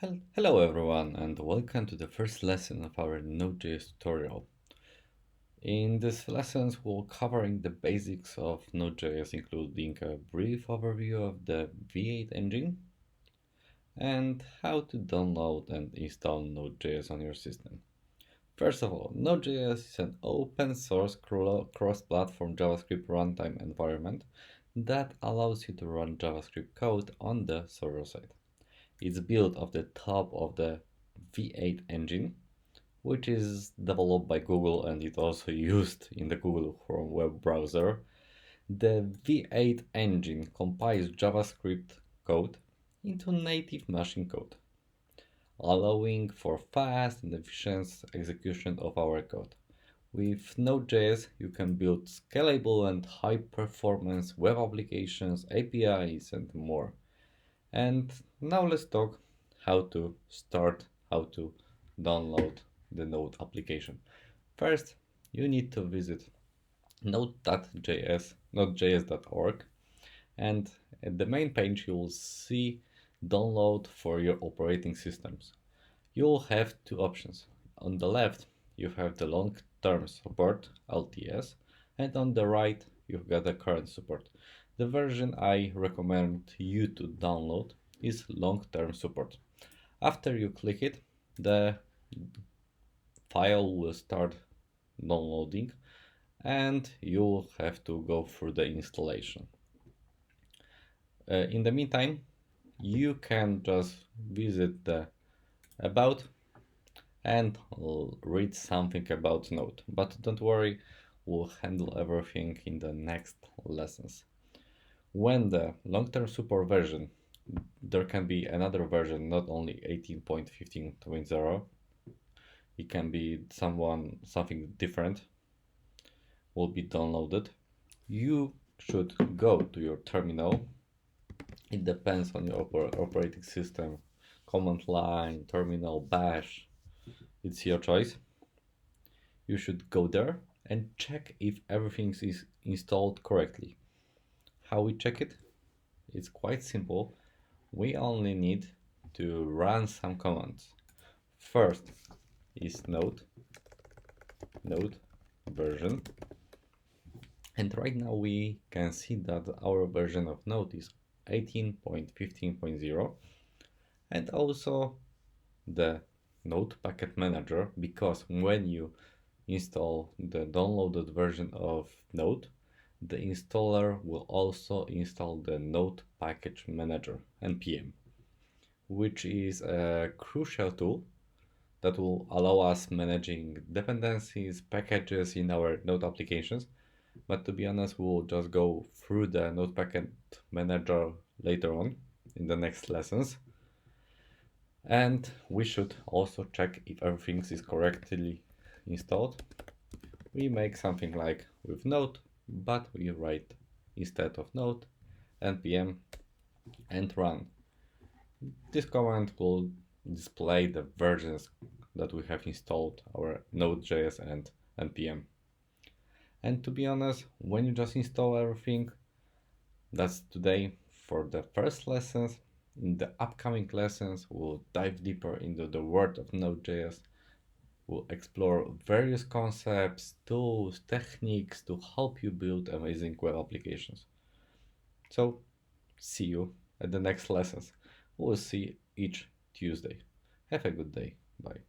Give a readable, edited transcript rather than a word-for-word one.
Hello everyone and welcome to the first lesson of our Node.js tutorial. In this lessons we'll covering the basics of Node.js, including a brief overview of the V8 engine and how to download and install Node.js on your system. First of all, Node.js is an open source cross-platform JavaScript runtime environment that allows you to run JavaScript code on the server side. It's built off the top of the V8 engine, which is developed by Google and it's also used in the Google Chrome web browser. The V8 engine compiles JavaScript code into native machine code, allowing for fast and efficient execution of our code. With Node.js, you can build scalable and high performance web applications, APIs, and more. And now let's talk how to download the Node application. First, you need to visit node.js.org, and at the main page you will see download for your operating systems. You'll have two options. On the left, you have the long-term support LTS, and on the right, you've got the current support. The version I recommend you to download is long-term support. After you click it, the file will start downloading and you'll have to go through the installation. In the meantime, you can just visit the about and read something about Node. But don't worry, we'll handle everything in the next lessons. When the long-term support version, there can be another version, not only 18.15.0, it can be something different, will be downloaded. You should go to your terminal. It depends on your operating system, command line, terminal, bash, it's your choice. You should go there and check if everything is installed correctly. How we check it? It's quite simple. We only need to run some commands. First is node version, and right now we can see that our version of Node is 18.15.0, and also the Node package manager, because when you install the downloaded version of Node, the installer will also install the Node package manager npm, which is a crucial tool that will allow us managing dependencies, packages in our Node applications. But to be honest, we'll just go through the Node package manager later on in the next lessons. And we should also check if everything is correctly installed. We make something like with Node, but we write instead of Node npm and run. This command will display the versions that we have installed, our Node.js and npm. And to be honest, when you just install everything, that's today for the first lessons. In the upcoming lessons, we'll dive deeper into the world of Node.js. We'll explore various concepts, tools, techniques to help you build amazing web applications. So, see you at the next lessons. We'll see each Tuesday. Have a good day. Bye.